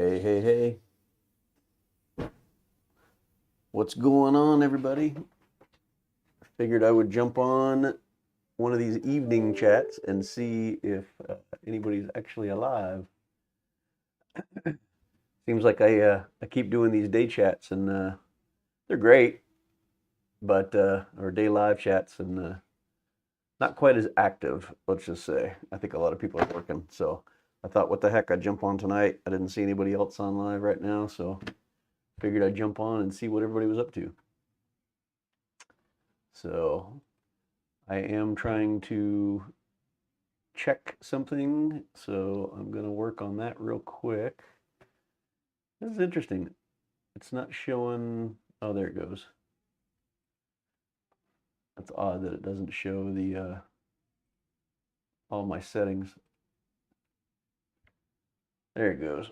Hey, hey, hey. What's going on, everybody? Figured I would jump on one of these evening chats and see if anybody's actually alive. Seems like I keep doing these day chats and they're great, but or day live chats and not quite as active, let's just say. I think a lot of people are working, so I thought, what the heck, I'd jump on tonight. I didn't see anybody else on live right now, so figured I'd jump on and see what everybody was up to. So I am trying to check something, so I'm going to work on that real quick. This is interesting. It's not showing. Oh, there it goes. That's odd that it doesn't show the all my settings. There it goes.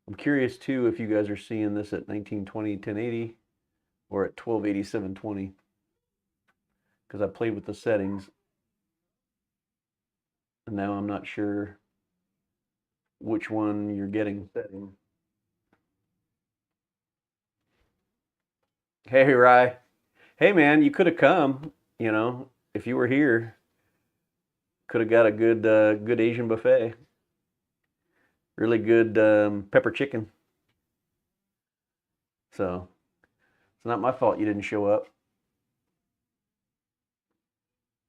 I'm curious too if you guys are seeing this at 1920 1080 or at 1280 720, because I played with the settings and now I'm not sure which one you're getting setting. Hey, Rye. Hey, man, you could have come, if you were here. Could have got a good Asian buffet. Really good pepper chicken. So it's not my fault you didn't show up.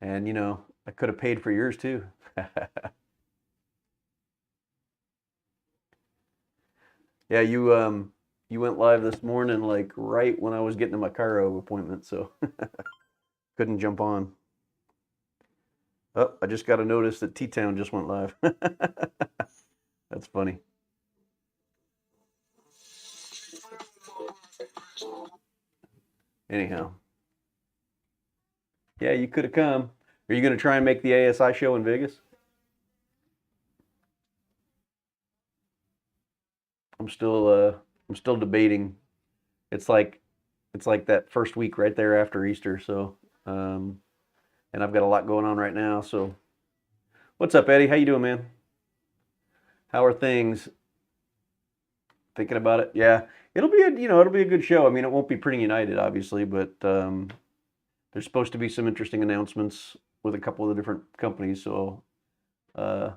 And I could have paid for yours too. Yeah, you went live this morning like right when I was getting to my chiro appointment, so couldn't jump on. Oh, I just got a notice that T-Town just went live. That's funny. Anyhow, yeah, you could have come. Are you going to try and make the ASI show in Vegas? I'm still debating. It's like that first week right there after Easter, so and I've got a lot going on right now, so what's up, Eddie? How you doing, man? How are things? Thinking about it? Yeah. It'll be a good show. I mean, it won't be Printing United obviously, but there's supposed to be some interesting announcements with a couple of the different companies, so uh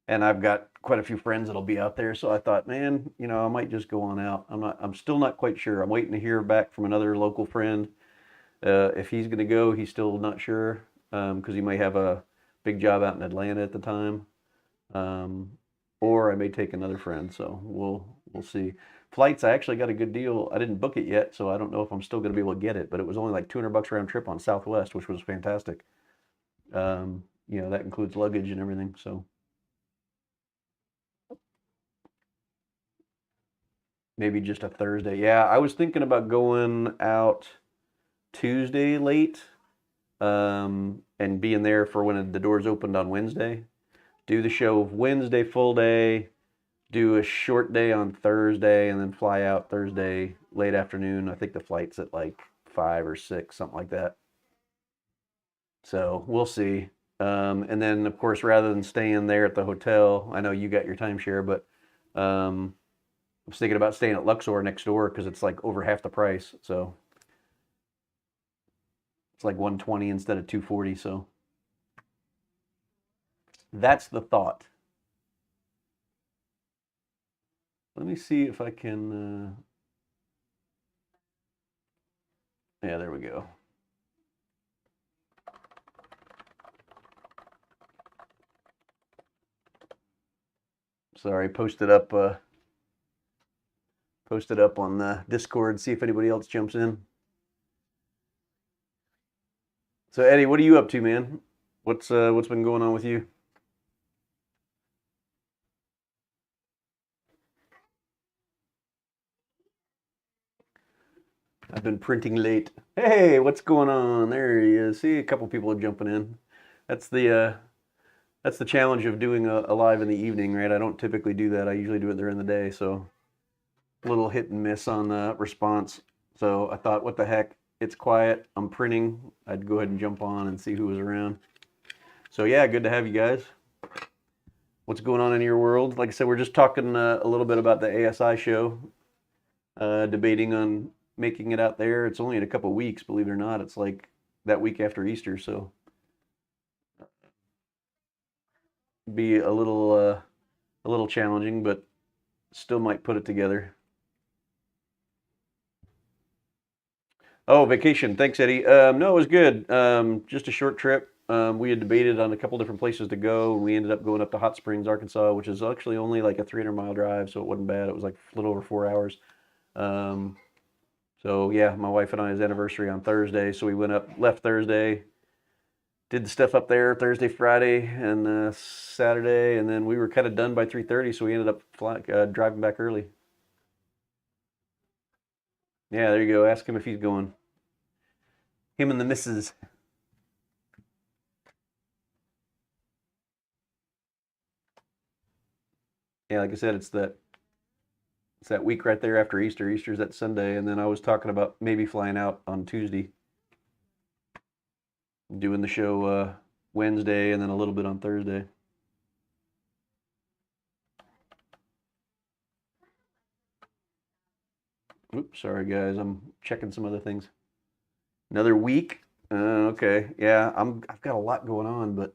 and I've got quite a few friends that'll be out there, so I thought, man, I might just go on out. I'm still not quite sure. I'm waiting to hear back from another local friend. If he's going to go, he's still not sure because he may have a big job out in Atlanta at the time, um, or I may take another friend. So we'll see. Flights, I actually got a good deal. I didn't book it yet, so I don't know if I'm still going to be able to get it. But it was only like $200 round trip on Southwest, which was fantastic. That includes luggage and everything. So maybe just a Thursday. Yeah, I was thinking about going out Tuesday late, and being there for when the doors opened on Wednesday. Do the show Wednesday full day, do a short day on Thursday, and then fly out Thursday late afternoon. I think the flight's at like 5 or 6, something like that. So we'll see. And then, of course, rather than staying there at the hotel, I know you got your timeshare, but I was thinking about staying at Luxor next door because it's like over half the price. So it's like 120 instead of 240. So that's the thought. Let me see if I can. Yeah, there we go. Sorry, post it up on the Discord. See if anybody else jumps in. So Eddie, what are you up to, man? What's been going on with you? I've been printing late. Hey, what's going on? There he is. See, a couple people are jumping in. That's the challenge of doing a live in the evening, right? I don't typically do that. I usually do it during the day, so a little hit and miss on the response. So I thought, what the heck? It's quiet. I'm printing. I'd go ahead and jump on and see who was around. So yeah, good to have you guys. What's going on in your world? Like I said, we're just talking a little bit about the ASI show, debating on making it out there. It's only in a couple weeks, believe it or not. It's like that week after Easter, so be a little challenging, but still might put it together. Oh, vacation. Thanks, Eddie. No, it was good. Just a short trip. We had debated on a couple different places to go. We ended up going up to Hot Springs, Arkansas, which is actually only like a 300-mile drive, so it wasn't bad. It was like a little over 4 hours. Um, so yeah, my wife and I's anniversary on Thursday, so we went up, left Thursday, did the stuff up there Thursday, Friday, and Saturday, and then we were kind of done by 3:30, so we ended up driving back early. Yeah, there you go. Ask him if he's going. Him and the missus. Yeah, like I said, it's that week right there after Easter. Easter's that Sunday, and then I was talking about maybe flying out on Tuesday, doing the show Wednesday, and then a little bit on Thursday. Oops, sorry guys, I'm checking some other things. Another week. Okay, yeah, I've got a lot going on, but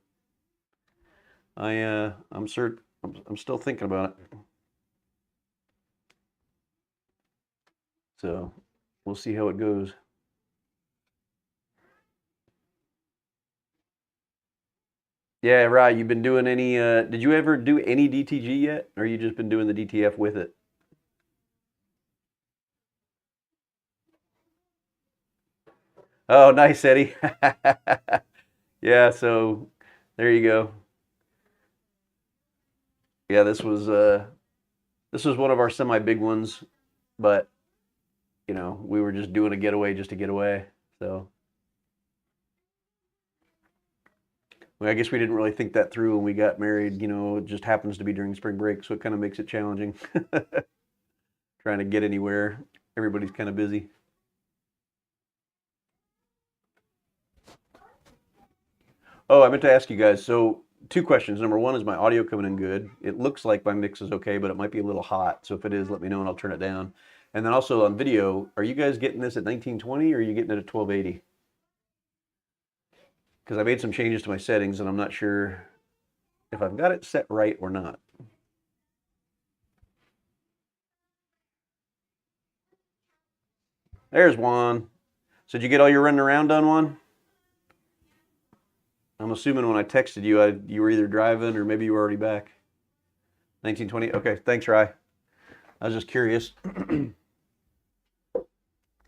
I'm still thinking about it. So we'll see how it goes. Yeah, right. You've been doing any did you ever do any DTG yet? Or you just been doing the DTF with it? Oh, nice, Eddie. Yeah, so there you go. Yeah, this was one of our semi big ones, but we were just doing a getaway just to get away. So well, I guess we didn't really think that through when we got married. It just happens to be during spring break, so it kind of makes it challenging trying to get anywhere. Everybody's kind of busy. Oh, I meant to ask you guys. So, two questions. Number one, is my audio coming in good? It looks like my mix is okay, but it might be a little hot. So if it is, let me know and I'll turn it down. And then also on video, are you guys getting this at 1920 or are you getting it at 1280? Because I made some changes to my settings and I'm not sure if I've got it set right or not. There's Juan. So did you get all your running around done, Juan? I'm assuming when I texted you, you were either driving or maybe you were already back. 1920. Okay, thanks, Rye. I was just curious.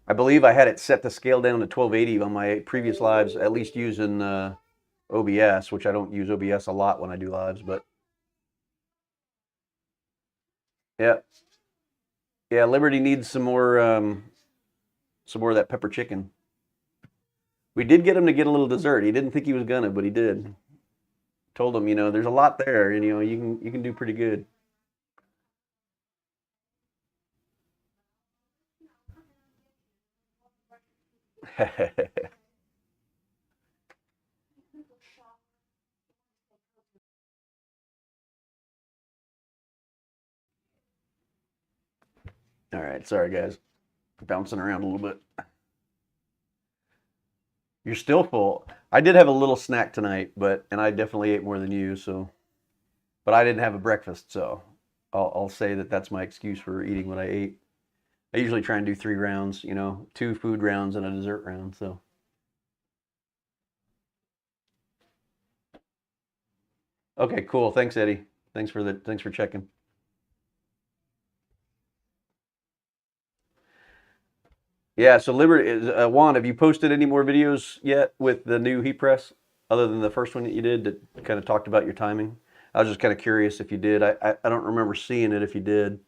I believe I had it set to scale down to 1280 on my previous lives, at least using OBS, which I don't use OBS a lot when I do lives, but yeah, yeah. Liberty needs some more of that pepper chicken. We did get him to get a little dessert. He didn't think he was gonna, but he did. Told him, there's a lot there, and you can do pretty good. All right, sorry guys, bouncing around a little bit. You're still full. I did have a little snack tonight, and I definitely ate more than you. So, but I didn't have a breakfast, so I'll say that that's my excuse for eating what I ate. I usually try and do 3 rounds, 2 food rounds and a dessert round. So, okay, cool. Thanks, Eddie. Thanks for checking. Yeah. So, Liberty is Juan. Have you posted any more videos yet with the new heat press, other than the first one that you did that kind of talked about your timing? I was just kind of curious if you did. I don't remember seeing it if you did.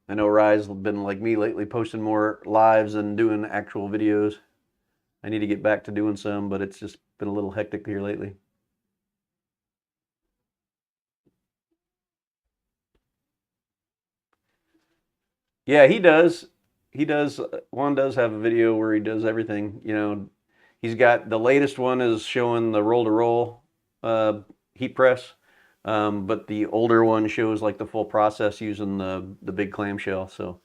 I know Rye's been like me lately, posting more lives and doing actual videos. I need to get back to doing some, but it's just been a little hectic here lately. Yeah, he does. He does. Juan does have a video where he does everything. He's got the latest one is showing the roll to roll heat press, but the older one shows like the full process using the big clamshell. So.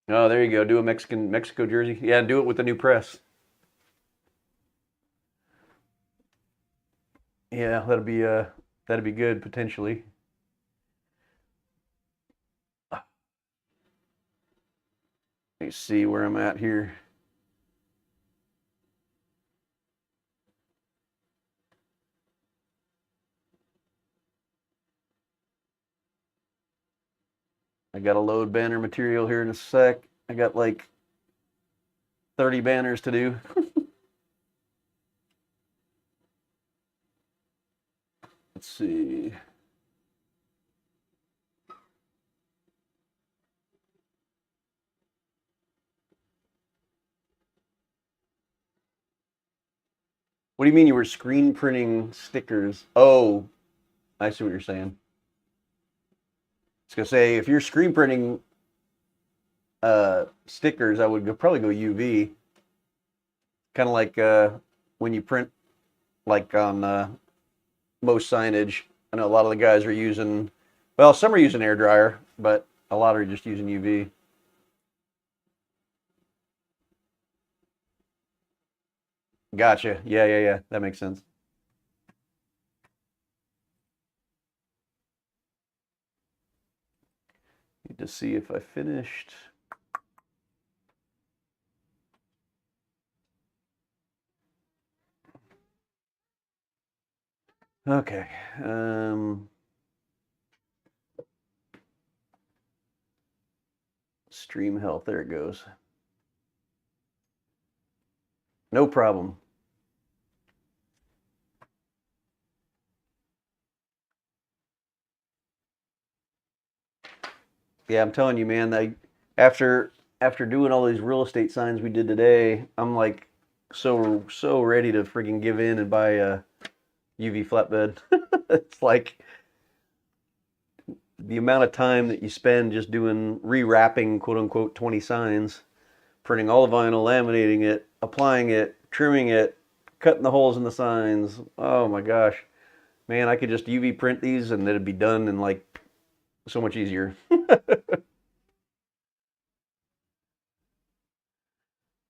Oh, there you go. Do a Mexico jersey. Yeah, do it with the new press. Yeah, that'd be good potentially. Let me see where I'm at here. I got to load banner material here in a sec. I got like 30 banners to do. Let's see. What do you mean you were screen printing stickers? Oh, I see what you're saying. I was gonna say if you're screen printing stickers, I would probably go UV. Kind of like when you print like on most signage. I know a lot of the guys are using, well, some are using air dryer, but a lot are just using UV. Gotcha. Yeah, yeah, yeah. That makes sense. Need to see if I finished. Okay. Stream health. There it goes. No problem. Yeah, I'm telling you, man. After doing all these real estate signs we did today, I'm like so ready to freaking give in and buy a UV flatbed. It's like the amount of time that you spend just doing rewrapping quote unquote 20 signs, printing all the vinyl, laminating it, applying it, trimming it, cutting the holes in the signs. Oh my gosh. Man, I could just UV print these and it'd be done in like so much easier.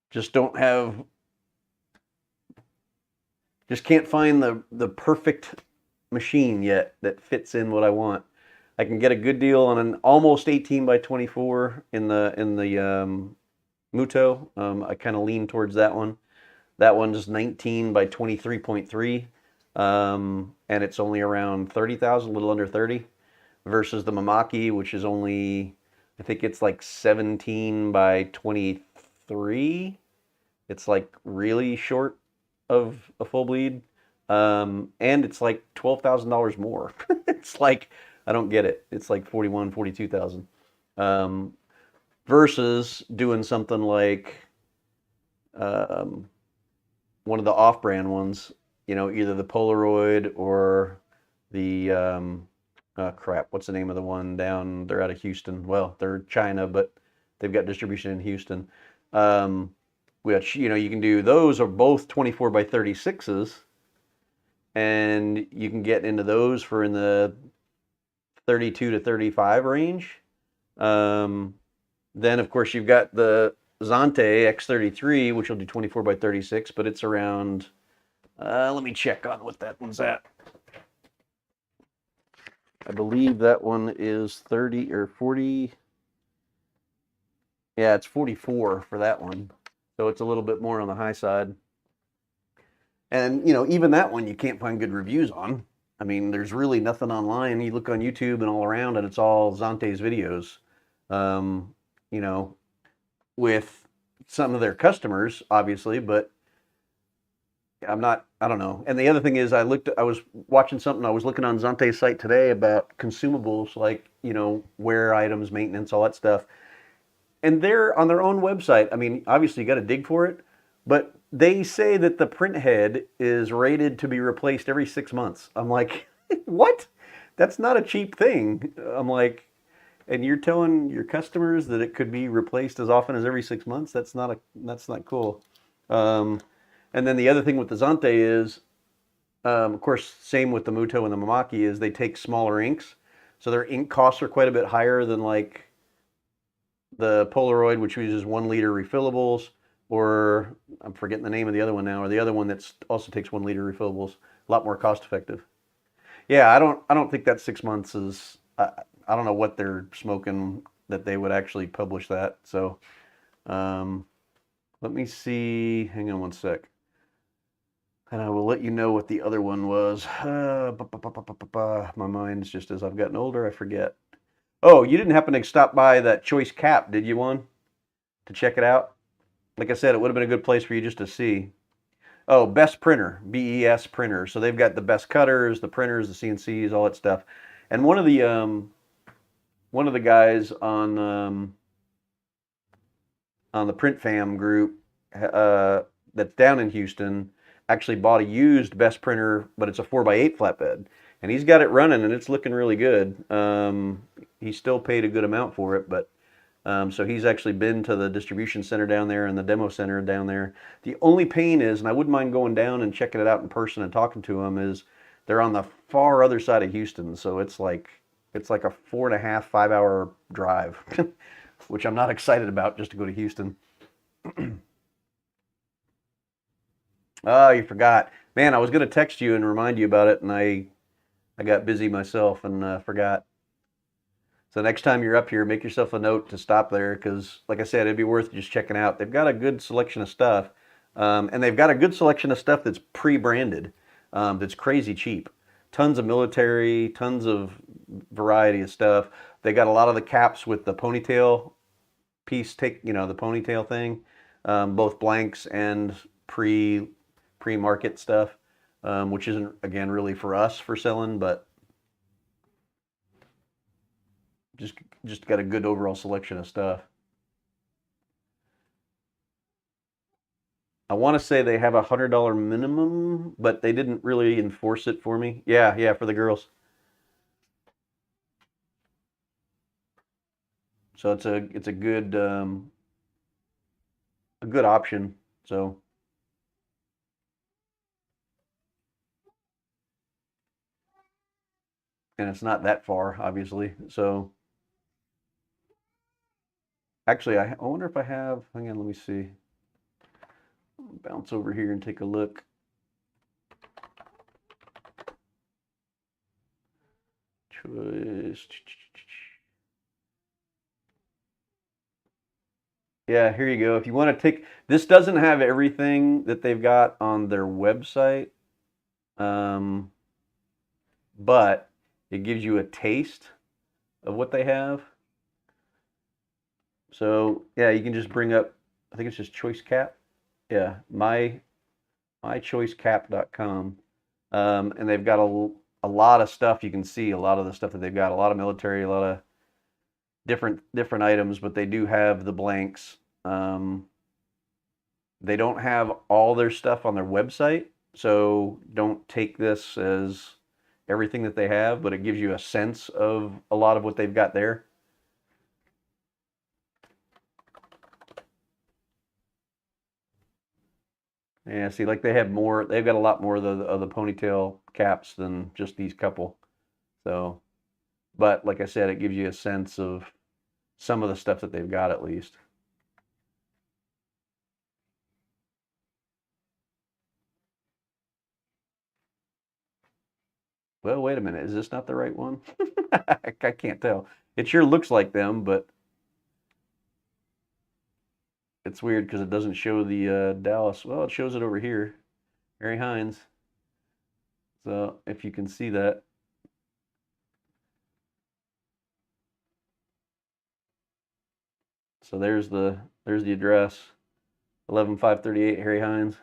Just don't have just can't find the perfect machine yet that fits in what I want. I can get a good deal on an almost 18 by 24 in the Muto. I kind of lean towards that one. That one's 19 by 23.3, and it's only around 30,000, a little under 30, versus the Mamaki, which is only, I think it's like 17 by 23. It's like really short of a full bleed, and it's like $12,000 more. It's like I don't get it. It's like 41, 42,000, versus doing something like um, one of the off-brand ones. You know, either the Polaroid or the crap. What's the name of the one down? They're out of Houston. Well, they're China, but they've got distribution in Houston. Which you can do. Those are both 24 by 36s, and you can get into those for in the 32 to 35 range. Then of course you've got the Zante X33, which will do 24 by 36, but it's around. Let me check on what that one's at. I believe that one is 30 or 40. Yeah, it's 44 for that one. So it's a little bit more on the high side. And, even that one you can't find good reviews on. I mean, there's really nothing online. You look on YouTube and all around, and it's all Zante's videos. You know, with some of their customers, obviously, but I don't know. And the other thing is I was watching something, I was looking on Zante's site today about consumables like, wear items, maintenance, all that stuff. And they're on their own website. I mean, obviously you got to dig for it, but they say that the print head is rated to be replaced every 6 months. I'm like, what? That's not a cheap thing. I'm like, And you're telling your customers that it could be replaced as often as every 6 months? That's not cool. Um, and then the other thing with the Zante is, of course, same with the Muto and the Mamaki is they take smaller inks, so their ink costs are quite a bit higher than like the Polaroid, which uses 1 liter refillables, or I'm forgetting the name of the other one now, or the other one that also takes 1 liter refillables. A lot more cost effective. Yeah, I don't think that 6 months is. I don't know what they're smoking that they would actually publish that. So um, let me see. Hang on one sec, and I will let you know what the other one was. My mind's just as I've gotten older, I forget. Oh, you didn't happen to stop by that Choice Cap, did you, one to check it out? Like I said, it would have been a good place for you just to see. Oh, Best Printer, BES Printer. So they've got the best cutters, the printers, the CNCs, all that stuff. And one of the guys on the Print Fam group that's down in Houston actually bought a used Best Printer, but it's a 4x8 flatbed, and he's got it running and it's looking really good. He still paid a good amount for it, but so he's actually been to the distribution center down there and the demo center down there. The only pain is, and I wouldn't mind going down and checking it out in person and talking to them, is they're on the far other side of Houston, so it's like a 4.5, 5 hour drive, which I'm not excited about just to go to Houston. Oh, you forgot. Man, I was going to text you and remind you about it, and I got busy myself and forgot. So next time you're up here, make yourself a note to stop there because, like I said, it'd be worth just checking out. They've got a good selection of stuff, and they've got a good selection of stuff that's pre-branded, that's crazy cheap. Tons of military, tons of variety of stuff. They got a lot of the caps with the ponytail piece, the ponytail thing, both blanks and pre-market stuff, which isn't again really for us for selling, but just got a good overall selection of stuff. I want to say they have $100 minimum, but they didn't really enforce it for me. Yeah, yeah, for the girls. So it's a good option. So and it's not that far, obviously. So actually, I wonder if I have. Hang on, let me see. Bounce over here and take a look. Choice. Yeah, here you go. If you want to take this, doesn't have everything that they've got on their website, um, but it gives you a taste of what they have. So yeah, you can just bring up. I think it's just Choice Cap. Yeah, mychoicecap.com, and they've got a lot of stuff. You can see a lot of the stuff that they've got. A lot of military, a lot of different items, but they do have the blanks. They don't have all their stuff on their website, so don't take this as everything that they have, but it gives you a sense of a lot of what they've got there. Yeah, see, like they have more. They've got a lot more of the ponytail caps than just these couple. So, but like I said, it gives you a sense of some of the stuff that they've got at least. Well, wait a minute. Is this not the right one? I can't tell. It sure looks like them, but it's weird because it doesn't show the Dallas. Well, it shows it over here. Harry Hines. So if you can see that. So there's the address. 11538 Harry Hines.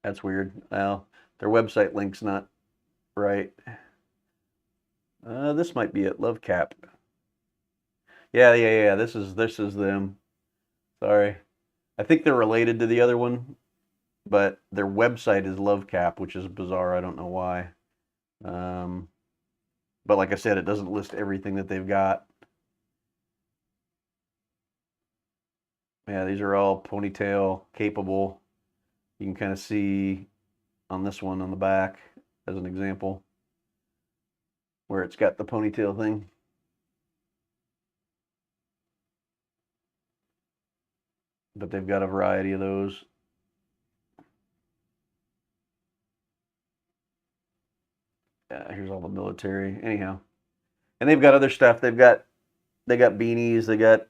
That's weird. Well, their website link's not right. This might be it. Love Cap. Yeah, yeah, yeah. This is them. Sorry. I think they're related to the other one, but their website is Love Cap, which is bizarre. I don't know why. But like I said, it doesn't list everything that they've got. Yeah, these are all ponytail capable. You can kind of see on this one on the back as an example where it's got the ponytail thing. But they've got a variety of those. Yeah, here's all the military. Anyhow, and they've got other stuff. They got beanies. They got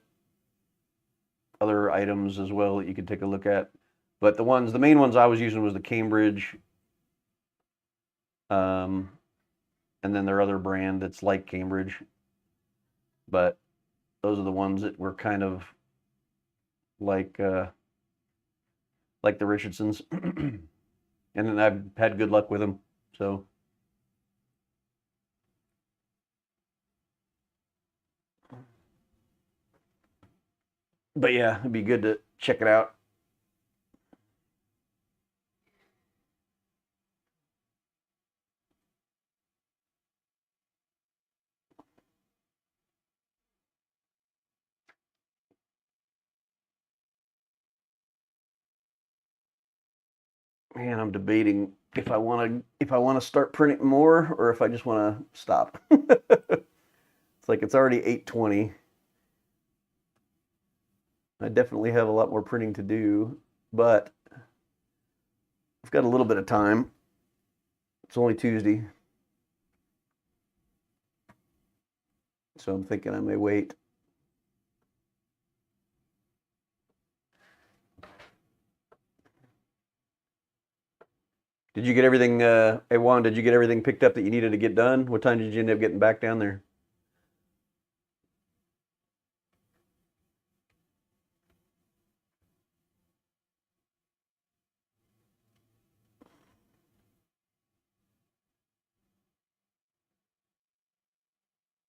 other items as well that you can take a look at. But the main ones I was using was the Cambridge, and then their other brand that's like Cambridge. But those are the ones that were kind of like the Richardsons, and then I've had good luck with them. So. But yeah, it'd be good to check it out. Man, I'm debating if I want to start printing more or if I just want to stop. It's like it's already 8:20. I definitely have a lot more printing to do, but I've got a little bit of time. It's only Tuesday, so I'm thinking I may wait. Did you get everything, hey Juan, did you get everything picked up that you needed to get done? What time did you end up getting back down there?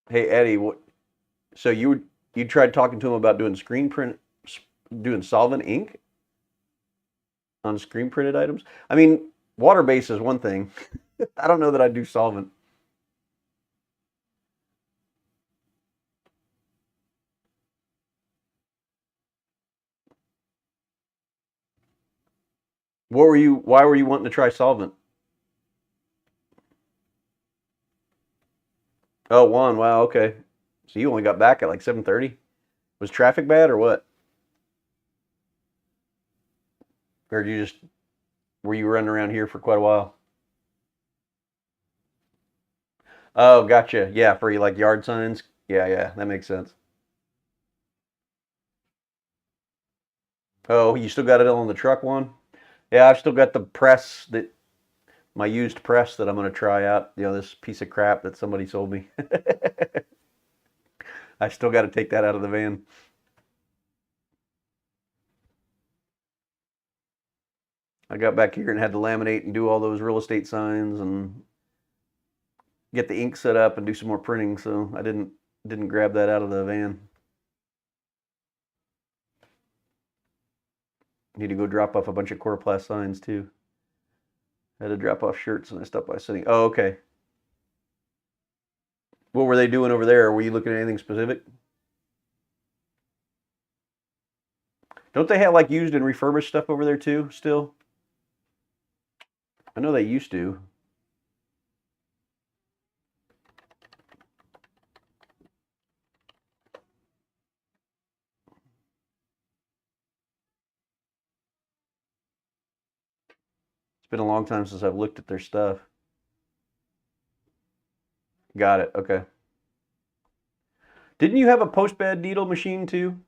Hey Eddie, so you tried talking to him about doing doing solvent ink on screen printed items? I mean, water base is one thing. I don't know that I'd do solvent. Why were you wanting to try solvent? Oh, one. Wow, okay. So you only got back at like 7:30? Was traffic bad or what? Or were you running around here for quite a while? Oh, gotcha. Yeah, for you like yard signs. Yeah, yeah, that makes sense. Oh, you still got it on the truck one? Yeah, I've still got the press my used press that I'm going to try out. This piece of crap that somebody sold me. I still got to take that out of the van. I got back here and had to laminate and do all those real estate signs and get the ink set up and do some more printing, so I didn't grab that out of the van. Need to go drop off a bunch of Coroplast signs too. I had to drop off shirts and I stopped by sitting. Oh, okay. What were they doing over there? Were you looking at anything specific? Don't they have like used and refurbished stuff over there too still? I know they used to. It's been a long time since I've looked at their stuff. Got it. Okay. Didn't you have a post-bed needle machine too?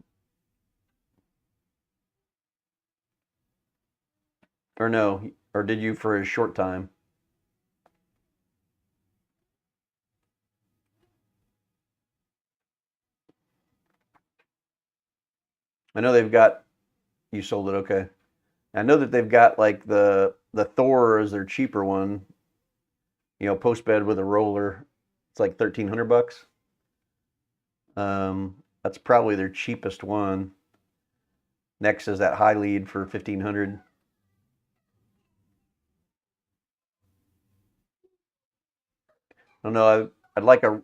Or no? Or did you for a short time? I know they've got you sold it, okay. I know that they've got like the Thor is their cheaper one, post bed with a roller. It's like $1,300. That's probably their cheapest one. Next is that high lead for 1500. I don't know. I'd like a.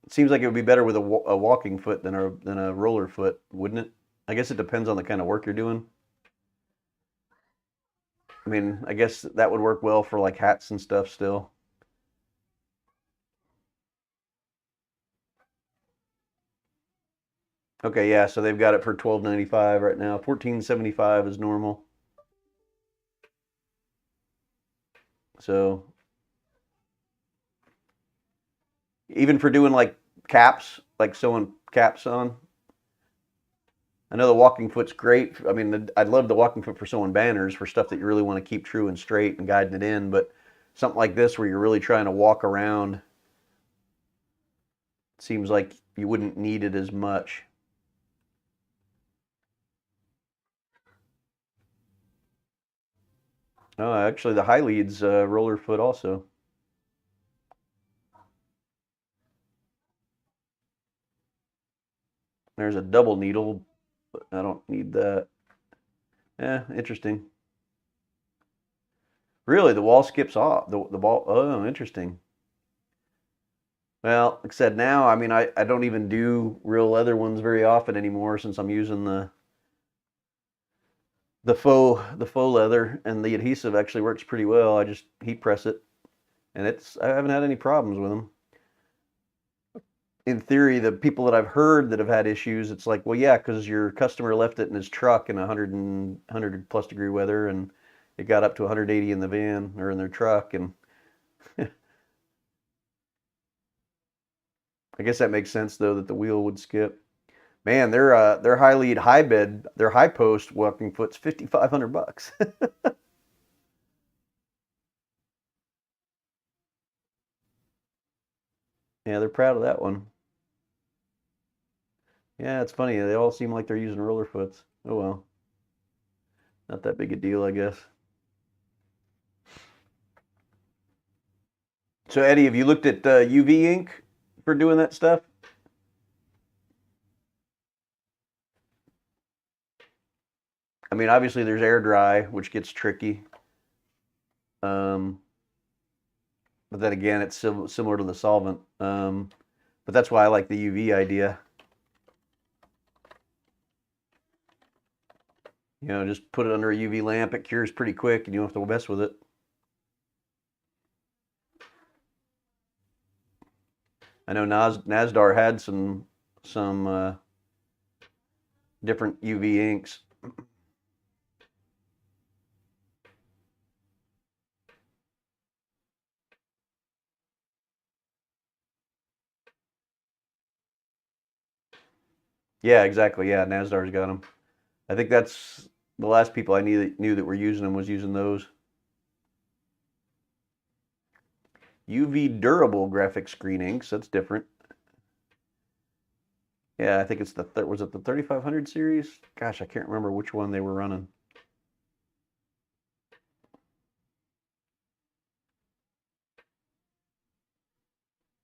It seems like it would be better with a walking foot than a roller foot, wouldn't it? I guess it depends on the kind of work you're doing. I mean, I guess that would work well for like hats and stuff still. Okay, yeah, so they've got it for $12.95 right now. $14.75 is normal. So even for doing like caps, like sewing caps on, I know the walking foot's great. I mean, I'd love the walking foot for sewing banners for stuff that you really want to keep true and straight and guiding it in. But something like this where you're really trying to walk around, it seems like you wouldn't need it as much. Oh, actually, the high leads roller foot also. There's a double needle, but I don't need that. Yeah, interesting. Really, the wall skips off. The ball. Oh, interesting. Well, like I said, now I mean I don't even do real leather ones very often anymore since I'm using the faux leather, and the adhesive actually works pretty well. I just heat press it, and I haven't had any problems with them. In theory, the people that I've heard that have had issues, it's like, well, yeah, because your customer left it in his truck in 100 plus degree weather, and it got up to 180 in the van or in their truck, and I guess that makes sense though that the wheel would skip. Man, their high lead high bed, their high post walking foot's $5,500. Yeah, they're proud of that one. Yeah, it's funny. They all seem like they're using roller foots. Oh well, not that big a deal, I guess. So Eddie, have you looked at UV ink for doing that stuff? I mean, obviously there's air dry, which gets tricky. Um, but then again, it's similar to the solvent. But that's why I like the UV idea. You know, just put it under a UV lamp. It cures pretty quick, and you don't have to mess with it. I know Nasdar had some different UV inks. Yeah, exactly. Yeah, Nasdar's got them. I think that's the last people I knew that were using them was using those. UV durable graphic screen inks. That's different. Yeah, I think it's was it the 3500 series? Gosh, I can't remember which one they were running.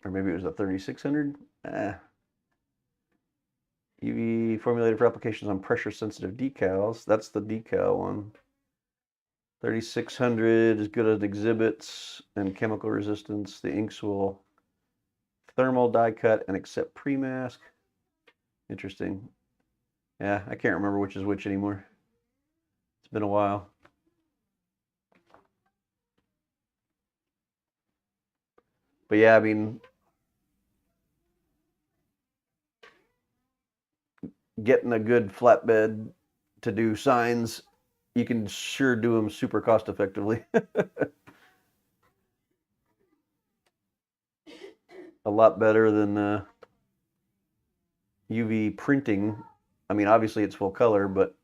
Or maybe it was the 3600. UV formulated for applications on pressure sensitive decals. That's the decal one. 3600 is good at exhibits and chemical resistance. The inks will thermal die cut and accept pre-mask. Interesting. Yeah, I can't remember which is which anymore. It's been a while. But yeah, I mean, getting a good flatbed to do signs, you can sure do them super cost effectively. A lot better than UV printing. I mean, obviously it's full color, but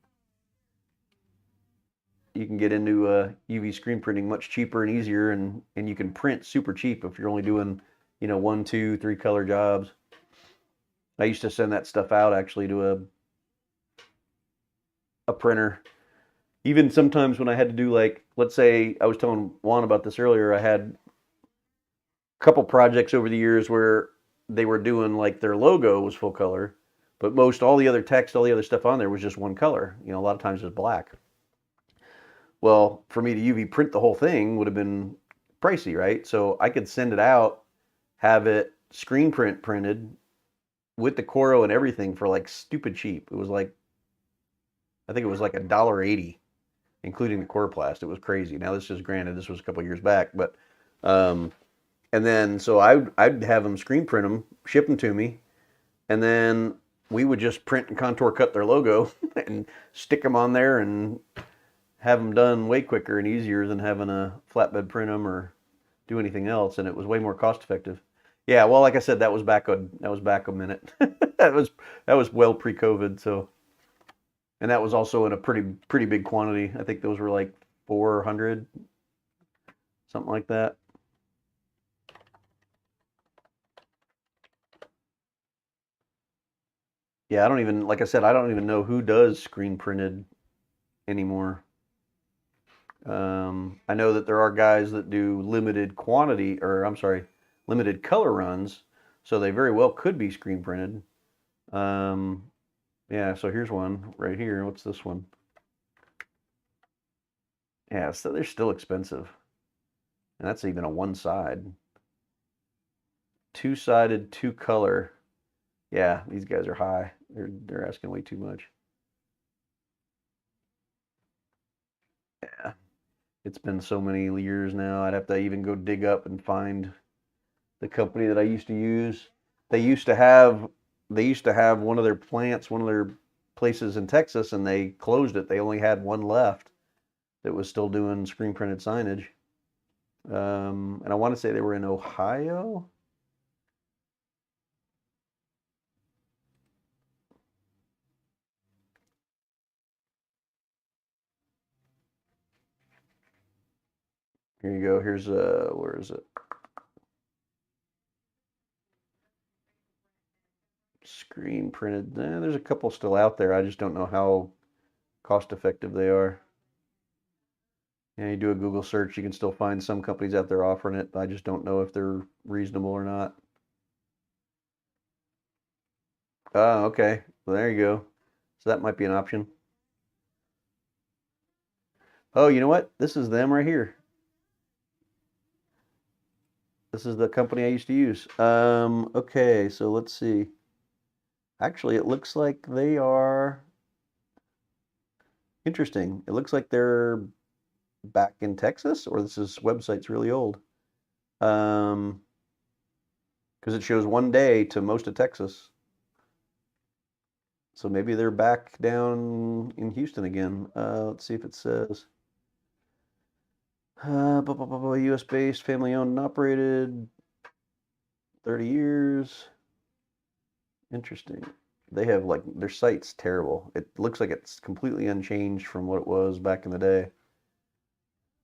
you can get into UV screen printing much cheaper and easier, and you can print super cheap if you're only doing, you know, 1, 2, 3 color jobs. I used to send that stuff out actually to a printer. Even sometimes when I had to do, like, let's say I was telling Juan about this earlier, I had a couple projects over the years where they were doing like their logo was full color, But all the other text, all the other stuff on there was just one color. You know, a lot of times just black. Well, for me to UV print the whole thing would have been pricey, right? So I could send it out, have it screen printed with the Coro and everything for like stupid cheap. It was like, I think it was like $1.80, including the Coroplast. It was crazy. Now this is granted, this was a couple years back, but and then so I'd have them screen print them, ship them to me, and then we would just print and contour cut their logo and stick them on there and have them done way quicker and easier than having a flatbed print them or do anything else, and it was way more cost effective. Yeah, well, like I said, that was back a minute. that was well pre-COVID, so, and that was also in a pretty big quantity. I think those were like 400, something like that. Yeah, I don't even, like I said, I don't even know who does screen printed anymore. I know that there are guys that do limited quantity, or I'm sorry, limited color runs, so they very well could be screen printed. Yeah, so here's one right here. What's this one? Yeah, so they're still expensive. And that's even a one side. Two-sided, two color. Yeah, these guys are high. They're asking way too much. Yeah. It's been so many years now. I'd have to even go dig up and find the company that I used to use. They used to have one of their plants, one of their places in Texas, and they closed it. They only had one left that was still doing screen printed signage. And I want to say they were in Ohio. Here you go. Here's where is it? Screen printed. There's a couple still out there. I just don't know how cost effective they are. Yeah, you do a Google search, you can still find some companies out there offering it. I just don't know if they're reasonable or not. Oh, okay. Well, there you go. So that might be an option. Oh, you know what? This is them right here. This is the company I used to use. Okay, so let's see. Actually, it looks like they are interesting. It looks like they're back in Texas, or this website's really old. Because it shows one day to most of Texas. So maybe they're back down in Houston again. Let's see if it says. US based, family owned and operated, 30 years. Interesting. They have like their site's terrible. It looks like it's completely unchanged from what it was back in the day.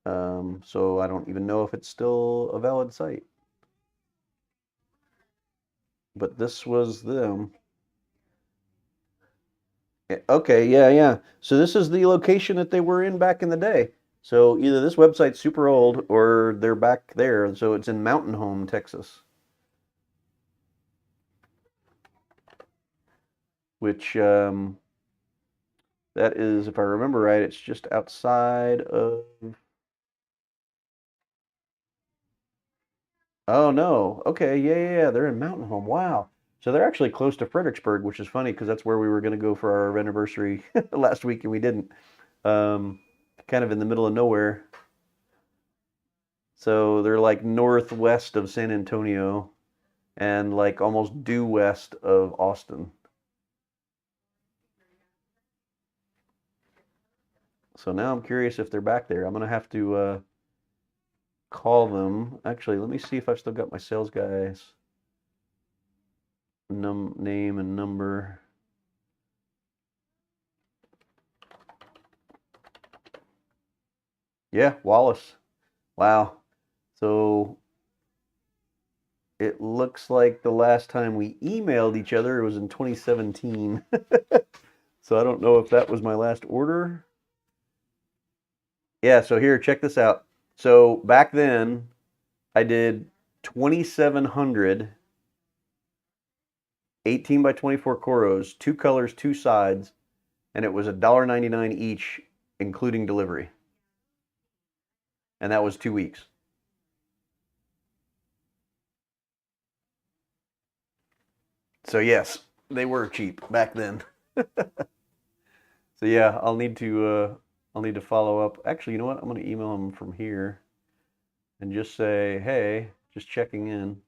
So I don't even know if it's still a valid site. But this was them. Okay, yeah. So this is the location that they were in back in the day. So either this website's super old or they're back there. So it's in Mountain Home, Texas. Which that is, if I remember right, it's just outside of. Oh no. Okay, yeah. They're in Mountain Home. Wow. So they're actually close to Fredericksburg, which is funny because that's where we were going to go for our anniversary last week and we didn't. Um, Kind of in the middle of nowhere. So they're like northwest of San Antonio and like almost due west of Austin. So now I'm curious if they're back there. I'm gonna have to call them. Actually, let me see if I've still got my sales guy's name and number. Yeah, Wallace. Wow. So it looks like the last time we emailed each other was in 2017. So I don't know if that was my last order. Yeah, so here, check this out. So back then, I did 2,700 18 by 24 corros, 2 colors, 2 sides, and it was $1.99 each, including delivery. And that was 2 weeks. So yes, they were cheap back then. So yeah, I'll need to follow up. Actually, you know what? I'm gonna email them from here and just say, hey, just checking in.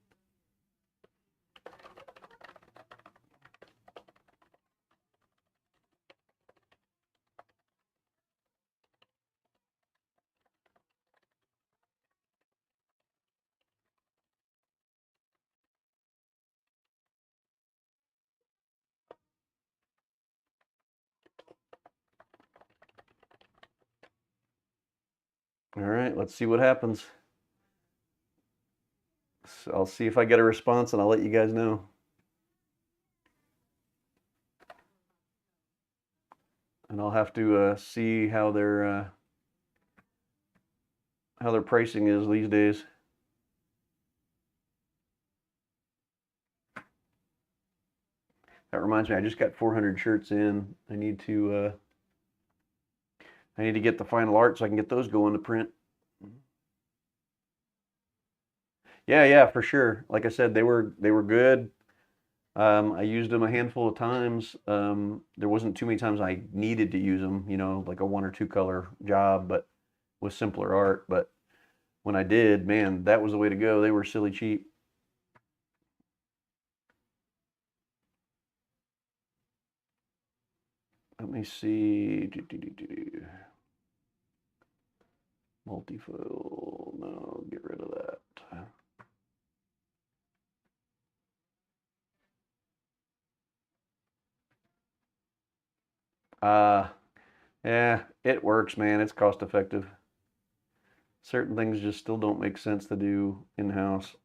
All right, let's see what happens. So I'll see if I get a response and I'll let you guys know. And I'll have to see how their pricing is these days. That reminds me, I just got 400 shirts in. I need to get the final art so I can get those going to print. Yeah, yeah, for sure. Like I said, they were good. I used them a handful of times. There wasn't too many times I needed to use them, you know, like a 1 or 2 color job, but with simpler art. But when I did, man, that was the way to go. They were silly cheap. Let me see. Multifoil. No, get rid of that. Yeah, it works, man. It's cost effective. Certain things just still don't make sense to do in-house.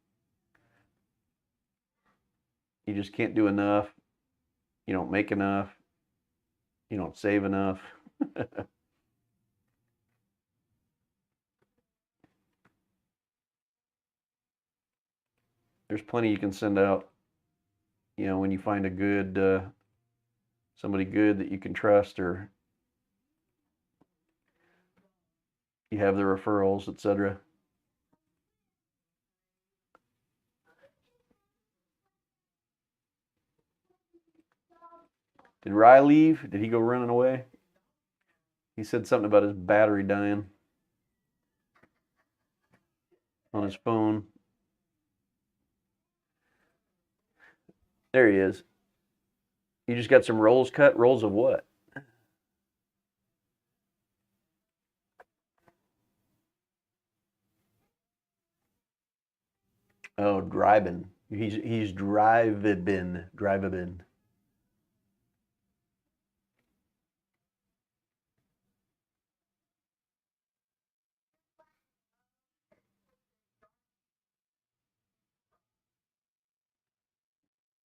You just can't do enough. You don't make enough. You don't save enough. There's plenty you can send out, you know, when you find a good, somebody good that you can trust, or you have the referrals, etc. Did Rye leave? Did he go running away? He said something about his battery dying on his phone. There he is. You just got some rolls cut? Rolls of what? Oh, driving. He's driving.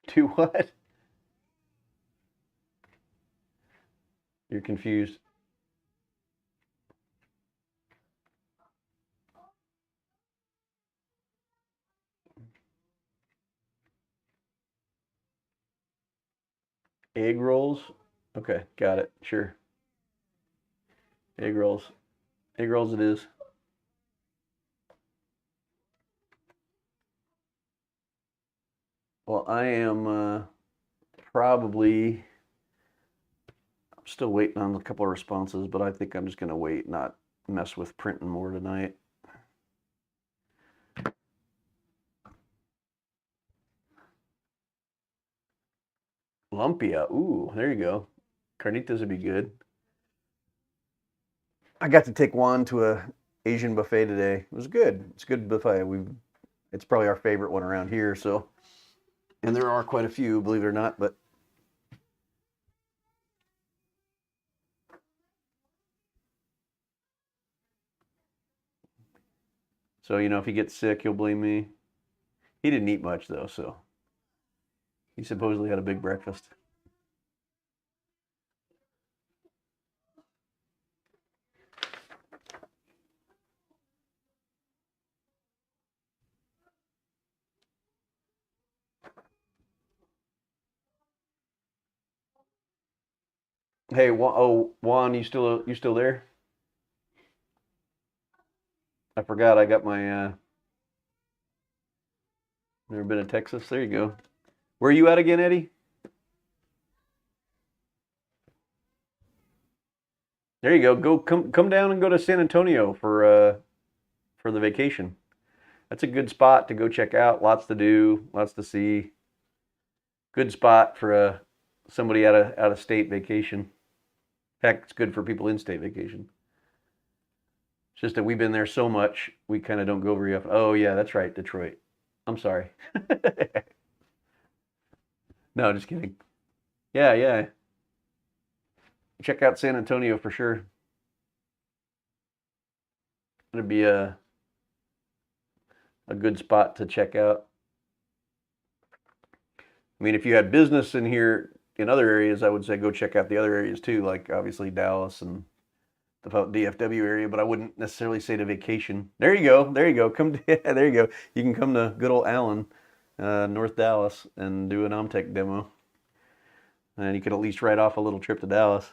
To what? You're confused. Egg rolls? Okay, got it. Sure. Egg rolls. Egg rolls it is. Well, I am probably, I'm still waiting on a couple of responses, but I think I'm just going to wait, not mess with printing more tonight. Lumpia. Ooh, there you go. Carnitas would be good. I got to take Juan to a Asian buffet today. It was good. It's a good buffet. It's probably our favorite one around here. So, and there are quite a few, believe it or not. But so you know, if he gets sick, he'll blame me. He didn't eat much though, so he supposedly had a big breakfast. Hey, Juan, you still there? I forgot I got my never been to Texas. There you go. Where are you at again, Eddie? There you go. Come down and go to San Antonio for the vacation. That's a good spot to go check out. Lots to do, lots to see. Good spot for somebody out of state vacation. Heck, it's good for people in state vacation. It's just that we've been there so much, we kind of don't go very often. Oh yeah, that's right, Detroit. I'm sorry. No, just kidding. Yeah, yeah. Check out San Antonio for sure. It'd be a good spot to check out. I mean, if you had business in here in other areas, I would say go check out the other areas too, like obviously Dallas and the DFW area, but I wouldn't necessarily say to vacation. There you go. There you go. There you go. You can come to good old Allen, North Dallas, and do an Omtech demo. And you could at least write off a little trip to Dallas.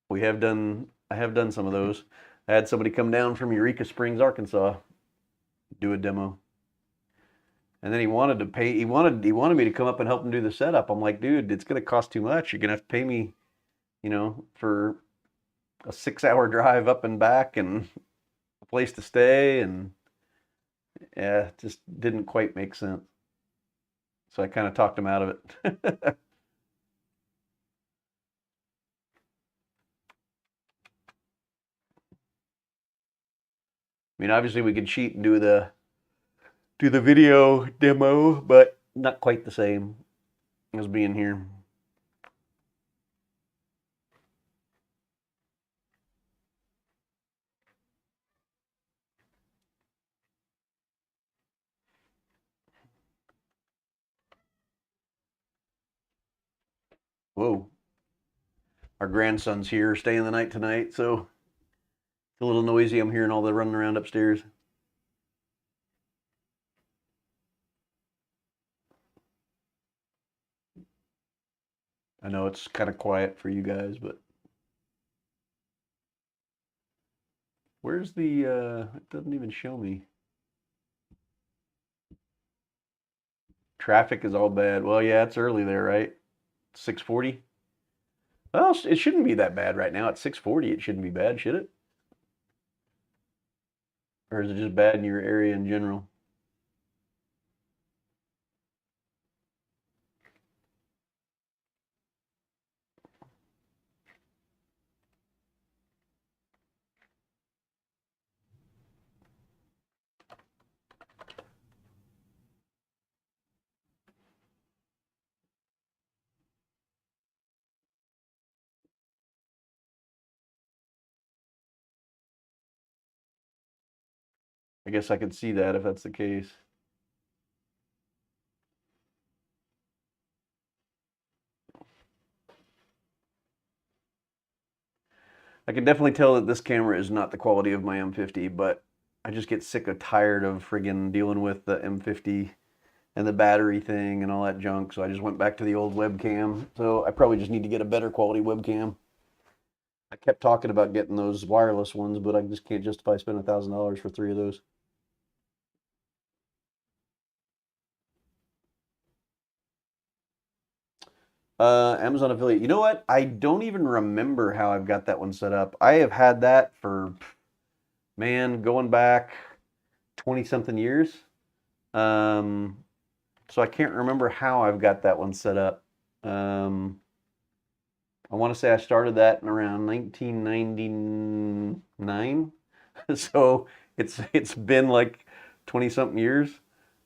I have done some of those. I had somebody come down from Eureka Springs, Arkansas, do a demo. And then he wanted to pay. He wanted me to come up and help him do the setup. I'm like, dude, it's gonna cost too much. You're gonna have to pay me, for a 6 hour drive up and back and a place to stay, and yeah, it just didn't quite make sense. So I kind of talked him out of it. I mean, obviously we could cheat and do the video demo, but not quite the same as being here. Whoa. Our grandson's here staying the night tonight, so it's a little noisy. I'm hearing all the running around upstairs. I know it's kind of quiet for you guys, but where's it doesn't even show me. Traffic is all bad. Well, yeah, it's early there, right? 6:40. Well, it shouldn't be that bad right now. At 6:40, it shouldn't be bad, should it? Or is it just bad in your area in general? I guess I could see that if that's the case. I can definitely tell that this camera is not the quality of my M50, but I just get sick of tired of friggin' dealing with the M50 and the battery thing and all that junk. So I just went back to the old webcam. So I probably just need to get a better quality webcam. I kept talking about getting those wireless ones, but I just can't justify spending $1,000 for 3 of those. Amazon affiliate. You know what? I don't even remember how I've got that one set up. I have had that for, man, going back 20 something years. Um, so I can't remember how I've got that one set up. Um, I want to say I started that in around 1999. So it's been like 20 something years.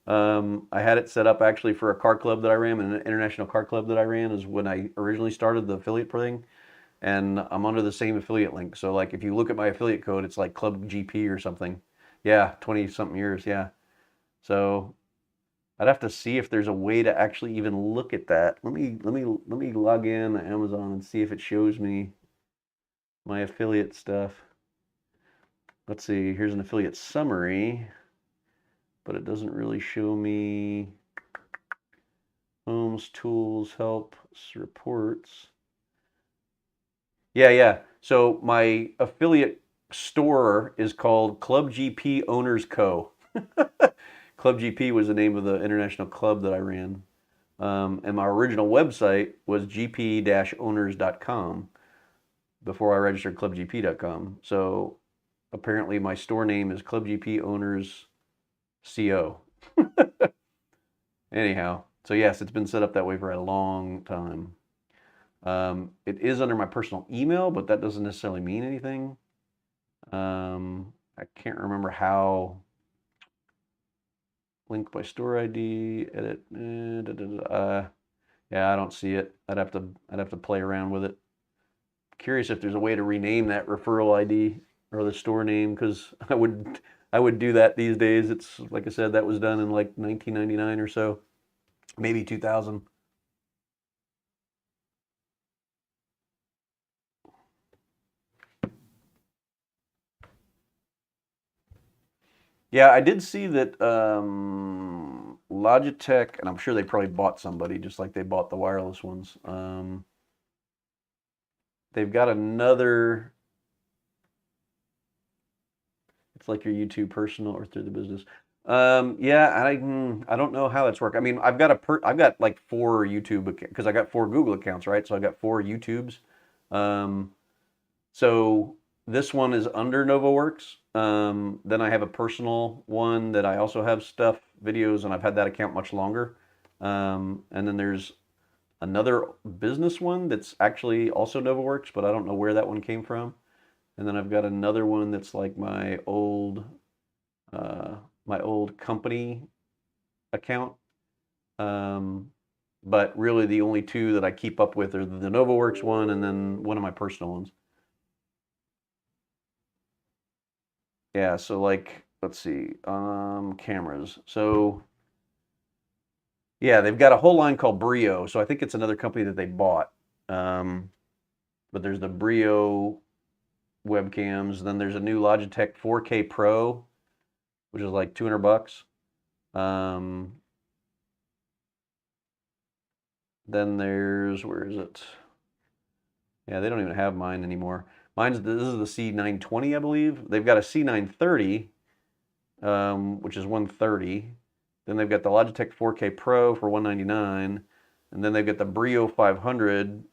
I had it set up actually for a car club that I ran, an international car club that I ran, is when I originally started the affiliate thing. And I'm under the same affiliate link. So like if you look at my affiliate code, it's like Club GP or something. Yeah, 20 something years. Yeah. So I'd have to see if there's a way to actually even look at that. Let me log in to Amazon and see if it shows me my affiliate stuff. Let's see. Here's an affiliate summary, but it doesn't really show me films, tools, help, reports. Yeah. So my affiliate store is called Club GP Owners Co. Club GP was the name of the international club that I ran. And my original website was gp-owners.com before I registered clubgp.com. So apparently my store name is Club GP Owners CO. Anyhow, so yes, it's been set up that way for a long time. It is under my personal email, but that doesn't necessarily mean anything. I can't remember how. Link by store ID, edit. Yeah, I don't see it. I'd have to play around with it. Curious if there's a way to rename that referral ID or the store name, because I would do that these days. It's like I said, that was done in like 1999 or so, maybe 2000. Yeah, I did see that Logitech, and I'm sure they probably bought somebody just like they bought the wireless ones. They've got another. It's like your YouTube personal or through the business. Yeah, I don't know how that's work. I mean, I've got like 4 YouTube because I got 4 Google accounts, right? So I got 4 YouTubes. Um, so this one is under NovoWorks. Then I have a personal one that I also have stuff, videos, and I've had that account much longer. And then there's another business one that's actually also NovoWorks, but I don't know where that one came from. And then I've got another one that's like my old company account. But really the only 2 that I keep up with are the NovoWorks one and then one of my personal ones. Yeah, so like, let's see, cameras. So yeah, they've got a whole line called Brio. So I think it's another company that they bought. But there's the Brio webcams. Then there's a new Logitech 4K Pro, which is like $200. Then there's, where is it? Yeah, they don't even have mine anymore. This is the C920, I believe. They've got a C930, which is $130. Then they've got the Logitech 4K Pro for $199, and then they've got the Brio 500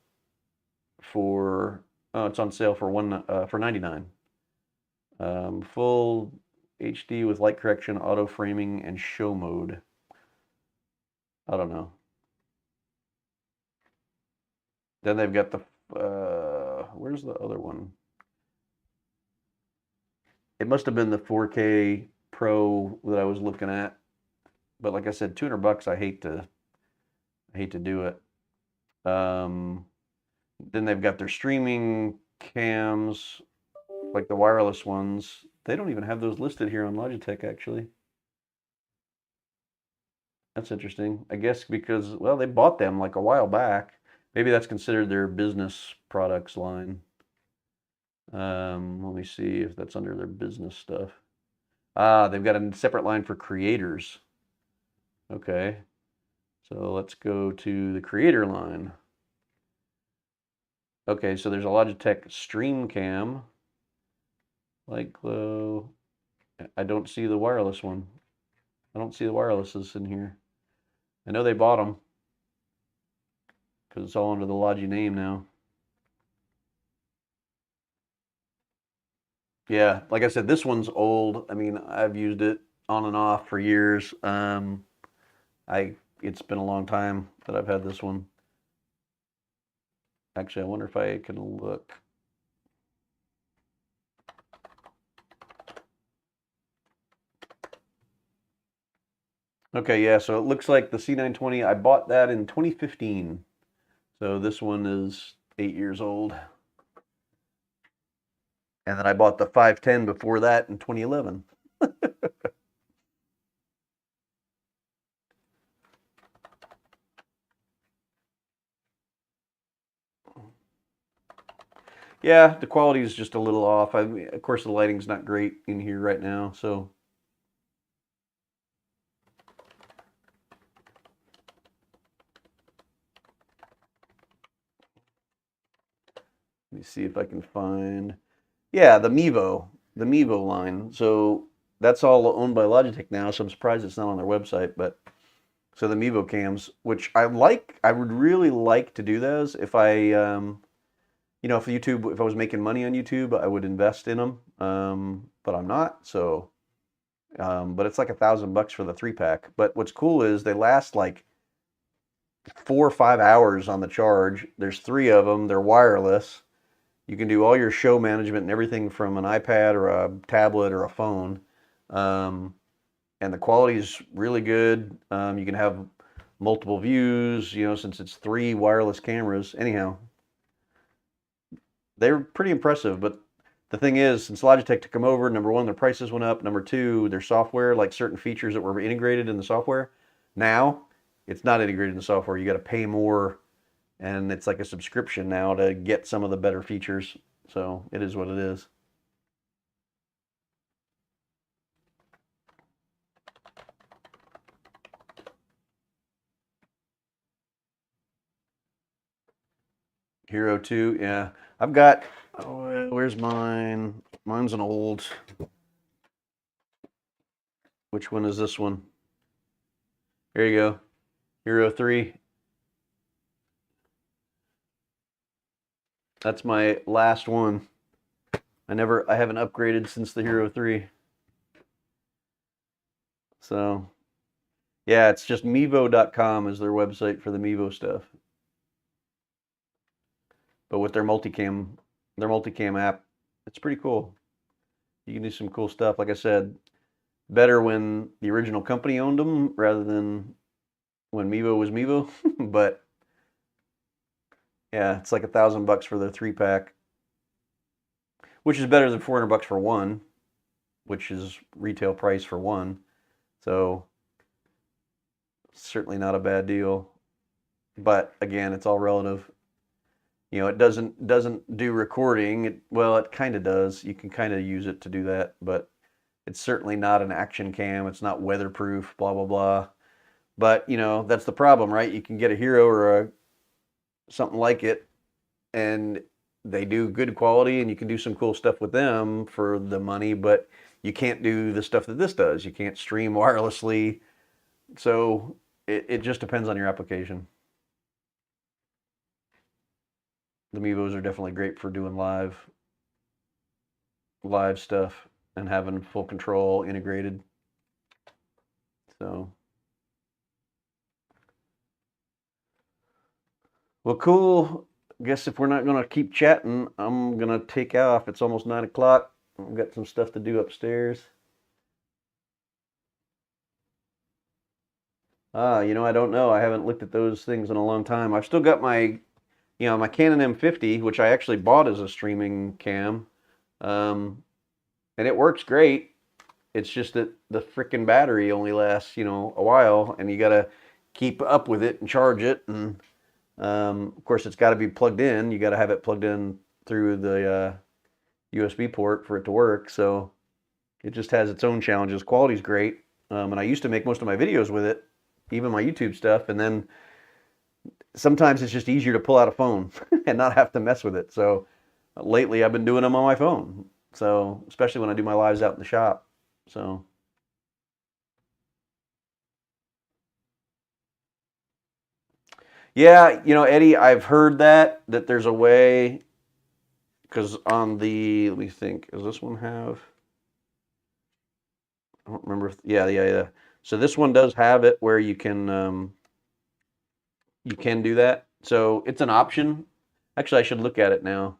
for it's on sale for $99. Full HD with light correction, auto framing, and show mode. I don't know. Then they've got the where's the other one? It must have been the 4K Pro that I was looking at. But like I said, $200. I hate to do it. Then they've got their streaming cams, like the wireless ones. They don't even have those listed here on Logitech, actually. That's interesting. I guess because, well, they bought them like a while back. Maybe that's considered their business products line. Let me see if that's under their business stuff. Ah, they've got a separate line for creators. Okay. So let's go to the creator line. Okay, so there's a Logitech Stream Cam. Light glow. I don't see the wireless one. I don't see the wirelesses in here. I know they bought them because it's all under the Logi name now. Yeah, like I said, this one's old. I mean, I've used it on and off for years. It's been a long time that I've had this one. Actually, I wonder if I can look. Okay, yeah, so it looks like the C920, I bought that in 2015. So this one is 8 years old. And then I bought the 510 before that in 2011. Yeah, the quality is just a little off. Of course, the lighting's not great in here right now, so. me see if I can find. Yeah, the Mevo line. So that's all owned by Logitech now. So I'm surprised it's not on their website. But so the Mevo cams, which I like, I would really like to do those if I, if I was making money on YouTube, I would invest in them. But I'm not. So, but it's like $1,000 for the 3-pack. But what's cool is they last like 4 or 5 hours on the charge. There's 3 of them. They're wireless. You can do all your show management and everything from an iPad or a tablet or a phone. And the quality is really good. You can have multiple views, since it's 3 wireless cameras. Anyhow, they're pretty impressive. But the thing is, since Logitech took them over, number one, their prices went up. Number two, their software, like certain features that were integrated in the software, now it's not integrated in the software. You got to pay more, and it's like a subscription now to get some of the better features. So it is what it is. Hero 2, yeah. I've got, where's mine? Mine's an old. Which one is this one? Here you go. Hero 3. That's my last one. I haven't upgraded since the Hero 3. So, yeah, it's just Mevo.com is their website for the Mevo stuff. But with their multicam app, it's pretty cool. You can do some cool stuff. Like I said, better when the original company owned them rather than when Mevo was Mevo. But yeah, it's like $1,000 for their 3-pack, which is better than $400 for one, which is retail price for one. So certainly not a bad deal. But again, it's all relative. It doesn't do recording. It kind of does. You can kind of use it to do that, but it's certainly not an action cam. It's not weatherproof, blah, blah, blah. But, that's the problem, right? You can get a Hero or something like it, and they do good quality, and you can do some cool stuff with them for the money, but you can't do the stuff that this does. You can't stream wirelessly. So it just depends on your application. The Mevos are definitely great for doing live stuff and having full control integrated. So, well, cool. I guess if we're not going to keep chatting, I'm going to take off. It's almost 9 o'clock. I've got some stuff to do upstairs. I don't know. I haven't looked at those things in a long time. I've still got my Canon M50, which I actually bought as a streaming cam. And it works great. It's just that the frickin' battery only lasts, a while, and you got to keep up with it and charge it. And of course, it's got to be plugged in. You got to have it plugged in through the USB port for it to work. So it just has its own challenges. Quality's great. And I used to make most of my videos with it, even my YouTube stuff. And then sometimes it's just easier to pull out a phone and not have to mess with it. So lately I've been doing them on my phone. So especially when I do my lives out in the shop. So yeah, Eddie, I've heard that there's a way, because on the, let me think, does this one have, I don't remember yeah. So this one does have it where you can do that. So it's an option. Actually, I should look at it now,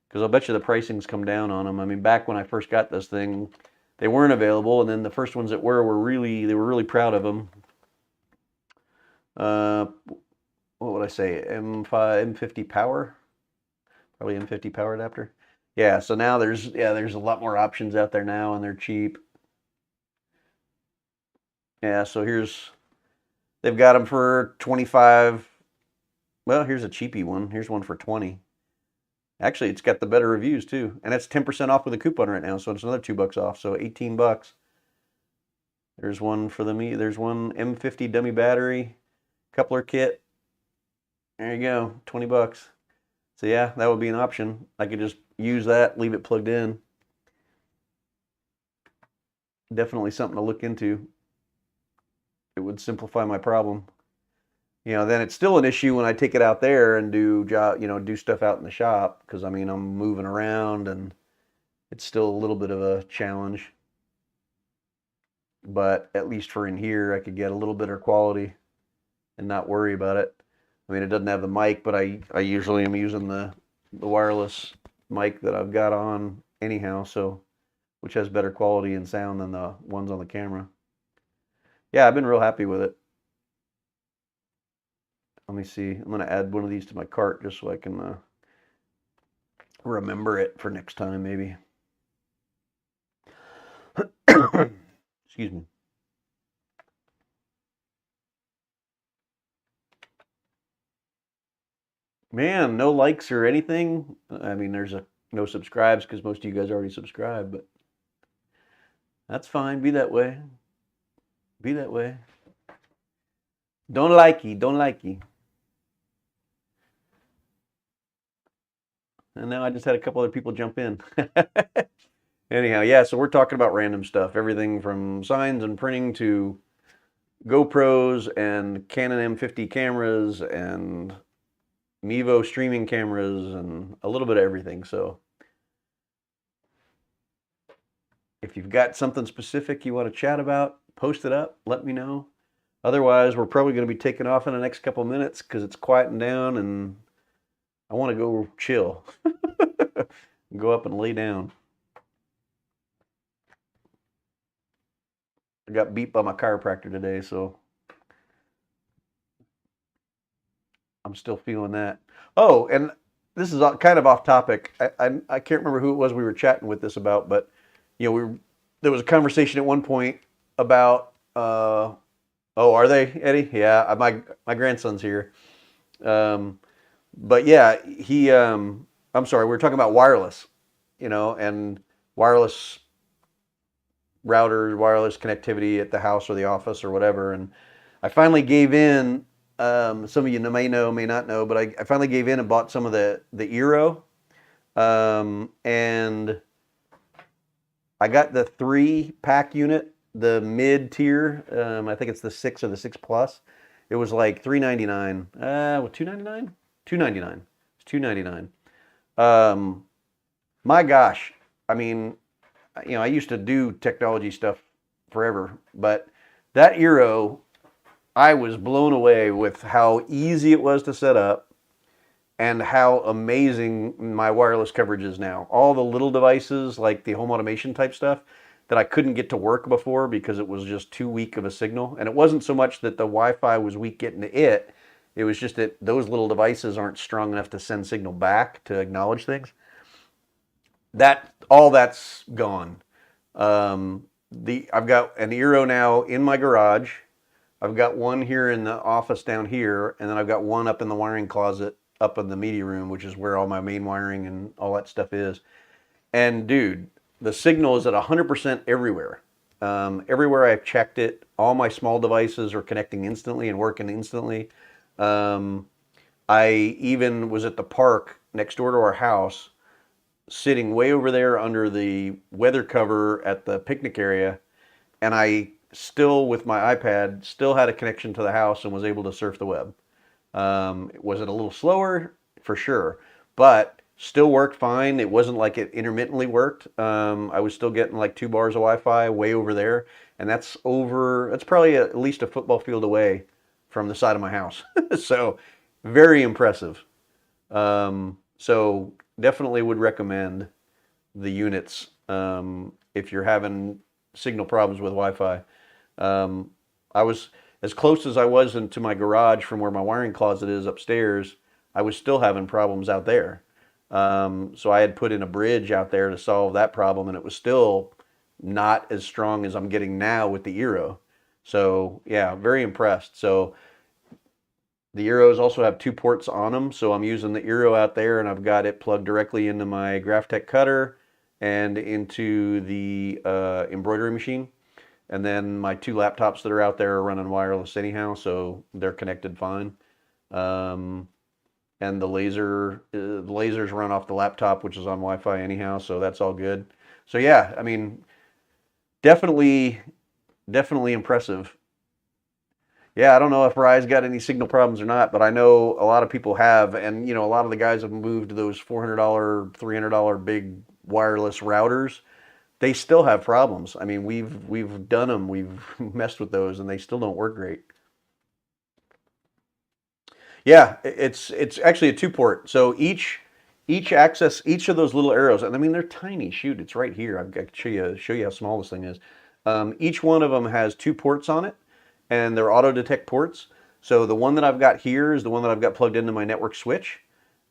because I'll bet you the pricing's come down on them. I mean, back when I first got this thing, they weren't available, and then the first ones that were they were really proud of them. What would I say? M50 power, probably M50 power adapter. Yeah. So now there's a lot more options out there now, and they're cheap. Yeah. So they've got them for 25. Well, here's a cheapy one. Here's one for 20. Actually, it's got the better reviews too, and it's 10% off with a coupon right now, so it's another $2 off, so $18. There's one for there's one M50 dummy battery, coupler kit. There you go, $20. So yeah, that would be an option. I could just use that, leave it plugged in. Definitely something to look into. It would simplify my problem. Then it's still an issue when I take it out there and do stuff out in the shop, because I mean, I'm moving around and it's still a little bit of a challenge. But at least for in here, I could get a little better quality and not worry about it. I mean, it doesn't have the mic, but I usually am using the wireless mic that I've got on anyhow, so which has better quality and sound than the ones on the camera. Yeah, I've been real happy with it. Let me see. I'm going to add one of these to my cart just so I can remember it for next time, maybe. Excuse me. Man, no likes or anything. I mean, there's no subscribes because most of you guys already subscribed, but that's fine. Be that way. Be that way. Don't likey. Don't likey. And now I just had a couple other people jump in. Anyhow, yeah, so we're talking about random stuff. Everything from signs and printing to GoPros and Canon M50 cameras and Mevo streaming cameras and a little bit of everything. So if you've got something specific you want to chat about, post it up, let me know. Otherwise, we're probably going to be taking off in the next couple minutes because it's quieting down and I want to go chill. Go up and lay down. I got beat by my chiropractor today, so I'm still feeling that. Oh, and this is kind of off topic. I can't remember who it was we were chatting with this about, but there was a conversation at one point about oh, are they, Eddie? Yeah, my grandson's here. But yeah, I'm sorry, we were talking about wireless, and wireless routers, wireless connectivity at the house or the office or whatever. And I finally gave in. Some of you may know, may not know, but I finally gave in and bought some of the Eero. And I got the 3-pack unit, the mid tier. I think it's the 6 or the 6 Plus. It was like $3.99. What, $2.99? $2.99. It's $2.99. My gosh, I mean, I used to do technology stuff forever, but that Eero, I was blown away with how easy it was to set up and how amazing my wireless coverage is now. All the little devices, like the home automation type stuff, that I couldn't get to work before because it was just too weak of a signal. And it wasn't so much that the Wi-Fi was weak getting to it. It was just that those little devices aren't strong enough to send signal back to acknowledge things. All that's gone. I've got an Eero now in my garage. I've got one here in the office down here, and then I've got one up in the wiring closet up in the media room, which is where all my main wiring and all that stuff is. And dude, the signal is at 100% everywhere. Everywhere I've checked it, all my small devices are connecting instantly and working instantly. I even was at the park next door to our house, sitting way over there under the weather cover at the picnic area, and I still, with my iPad, still had a connection to the house and was able to surf the web. Was it a little slower? For sure, but still worked fine. It wasn't like it intermittently worked. I was still getting like 2 bars of Wi-Fi way over there, and that's probably at least a football field away from the side of my house. So very impressive. So definitely would recommend the units if you're having signal problems with Wi-Fi. I was as close as I was into my garage from where my wiring closet is upstairs. I was still having problems out there. So I had put in a bridge out there to solve that problem, and it was still not as strong as I'm getting now with the Eero. So yeah, very impressed. So the Eeros also have 2 ports on them, so I'm using the Eero out there, and I've got it plugged directly into my Graphtec cutter and into the embroidery machine. And then my 2 laptops that are out there are running wireless anyhow, so they're connected fine. And and the lasers run off the laptop, which is on Wi-Fi anyhow, so that's all good. So yeah, I mean, definitely, definitely impressive. Yeah, I don't know if Rye's got any signal problems or not, but I know a lot of people have, and a lot of the guys have moved to those $400, $300 big wireless routers. They still have problems. I mean, we've done them, we've messed with those, and they still don't work great. Yeah, it's actually a two port. So each of those little arrows, and I mean they're tiny. Shoot, it's right here. I can show you how small this thing is. Each one of them has two ports on it, and they're auto detect ports. So the one that I've got here is the one that I've got plugged into my network switch.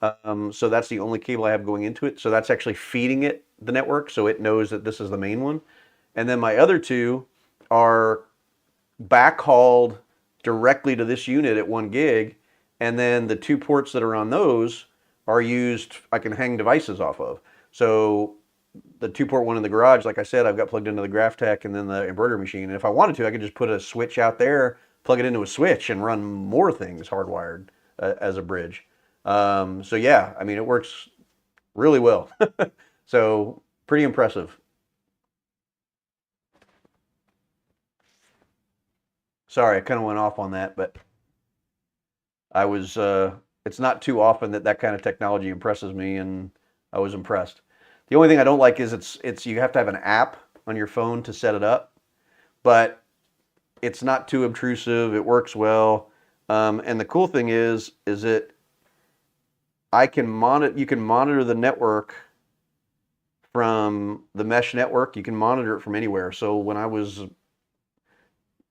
So that's the only cable I have going into it. So that's actually feeding it the network, so it knows that this is the main one. And then my other two are backhauled directly to this unit at 1 gig, and then the two ports that are on those are used, I can hang devices off of. So the two port one in the garage, like I said, I've got plugged into the GraphTech and then the embroidery machine. And if I wanted to, I could just put a switch out there, plug it into a switch, and run more things hardwired as a bridge. So yeah, I mean, it works really well. So pretty impressive. Sorry, I kind of went off on that, but I was, it's not too often that that kind of technology impresses me, and I was impressed. The only thing I don't like is you have to have an app on your phone to set it up, but it's not too obtrusive. It works well. And the cool thing is that you can monitor the network from the mesh network. You can monitor it from anywhere. So when I was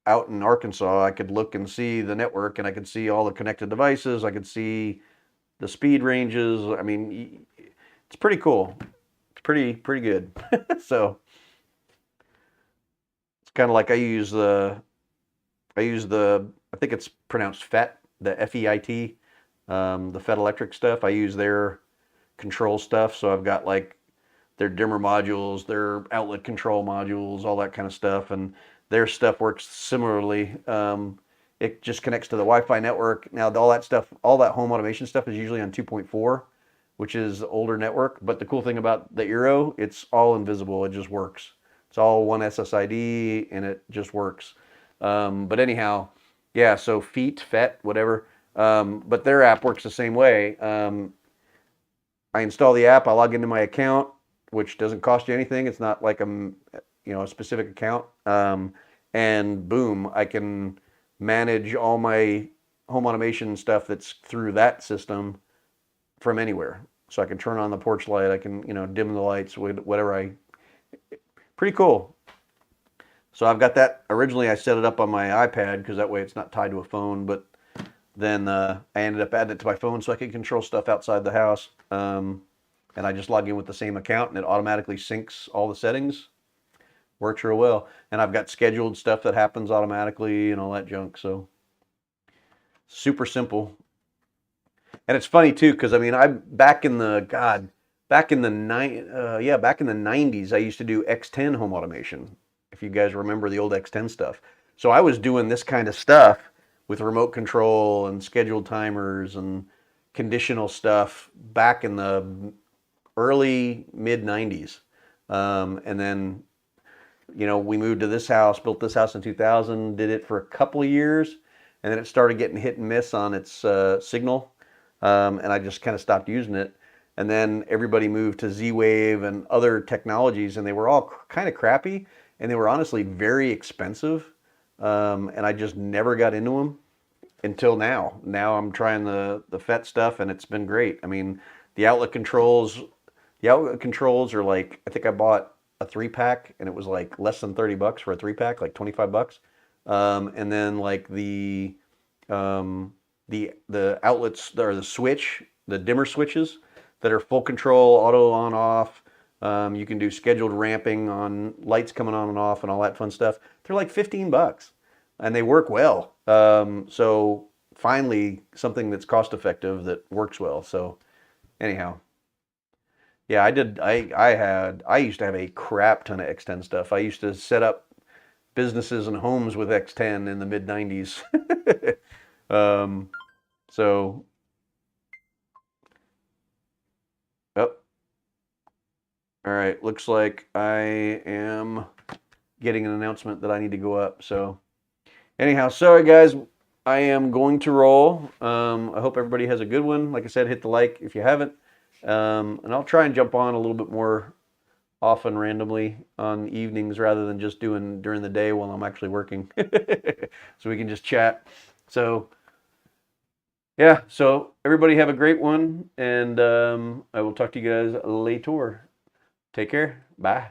out in Arkansas, I could look and see the network, and I could see all the connected devices. I could see the speed ranges. I mean, it's pretty cool. It's pretty good. So it's kind of like I think it's pronounced FET, the FEIT, the FET Electric stuff. I use their control stuff. So I've got like their dimmer modules, their outlet control modules, all that kind of stuff. And their stuff works similarly. It just connects to the Wi-Fi network. Now, all that stuff, all that home automation stuff is usually on 2.4, which is the older network. But the cool thing about the Eero, it's all invisible. It just works. It's all one SSID, and it just works. But anyhow, yeah, so FET, whatever. But their app works the same way. I install the app, I log into my account, which doesn't cost you anything. It's not like a specific account. And boom, I can manage all my home automation stuff that's through that system from anywhere. So I can turn on the porch light, I can, dim the lights, whatever. Pretty cool. So I've got that. Originally, I set it up on my iPad because that way it's not tied to a phone, but then I ended up adding it to my phone so I could control stuff outside the house. And I just log in with the same account, and it automatically syncs all the settings. Works real well. And I've got scheduled stuff that happens automatically and all that junk. So super simple. And it's funny too, because I mean, back in the 90s, I used to do X10 home automation. If you guys remember the old X10 stuff. So I was doing this kind of stuff with remote control and scheduled timers and conditional stuff back in the early mid 90s. And then, we moved to this house, built this house in 2000, did it for a couple of years, and then it started getting hit and miss on its signal. And I just kind of stopped using it. And then everybody moved to Z-Wave and other technologies, and they were all kind of crappy, and they were honestly very expensive. And I just never got into them until now. Now I'm trying the FET stuff, and it's been great. I mean, the outlet controls are like, I think I bought a 3-pack, and it was like less than $30 for a 3-pack, like $25. And then like the outlets, or the switch, the dimmer switches that are full control, auto on off. You can do scheduled ramping on lights coming on and off and all that fun stuff. They're like $15, and they work well. So finally, something that's cost effective that works well. So anyhow, yeah, I used to have a crap ton of X10 stuff. I used to set up businesses and homes with X10 in the mid 90s. So All right, looks like I am getting an announcement that I need to go up. So anyhow, sorry guys, I am going to roll. I hope everybody has a good one. Like I said, hit the like if you haven't. And I'll try and jump on a little bit more often randomly on evenings rather than just doing during the day while I'm actually working. So we can just chat. So yeah, so everybody have a great one, and I will talk to you guys later. Take care. Bye.